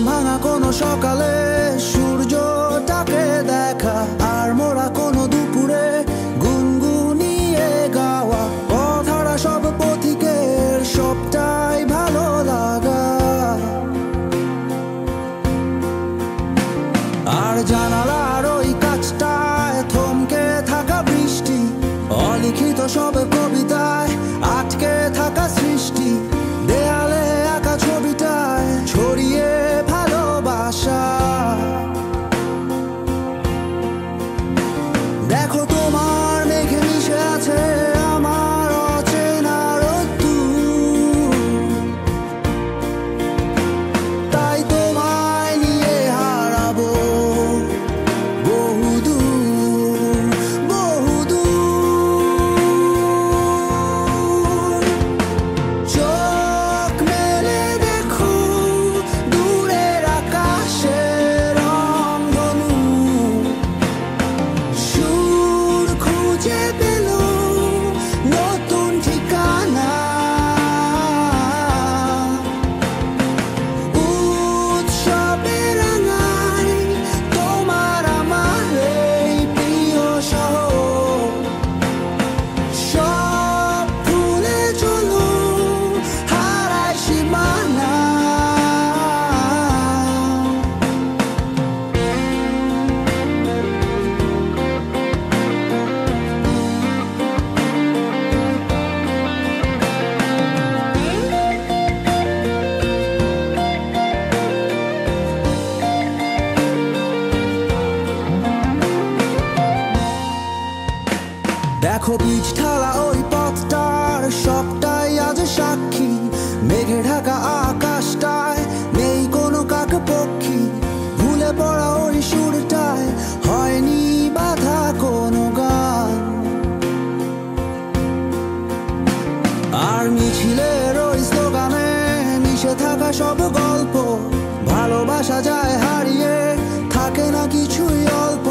ভাঙা কোনো সকালে সূর্যটাকে দেখা, আর মোরা কোনো দুপুরে গুনগুনিয়ে গাওয়া কথাটা সব পথিকের সবটাই ভালো লাগা। আর জানালার ওই কাছটায় থমকে থাকা বৃষ্টি, অলিখিত সব কবিতায় আটকে থাকা সৃষ্টি, দেয়ালে আঁকা ছবিটায় ছড়িয়ে ভালোবাসা। দেখো তোমার মেঘে মিশে আছে আমার অচেনা রোদ্দুর, তাই তোমায় নিয়ে হারাবো বহুদূর বহুদূর। চোখ মেলে দেখো দূরের আকাশের রংধনু, সুর খুঁজে পেল নতুন ঠিকানা। উৎসবে রাঙায় তোমার আমার এই প্রিয় শহর, সব ভুলে চলো হারায় সীমানা। দেখো বীজ ঢালা ওই পথটার সবটাই আজ সাক্ষী, মেঘে ঢাকা আকাশটায় নেই কোনো কাক পক্ষী, ভুলে পড়া ওই সুরটায় হয়নি বাধা কোনো গান। আর মিছিলের ওই স্লোগানে মিশে থাকা সব গল্প, ভালোবাসা যায় হারিয়ে থাকে না কিছুই অল্প।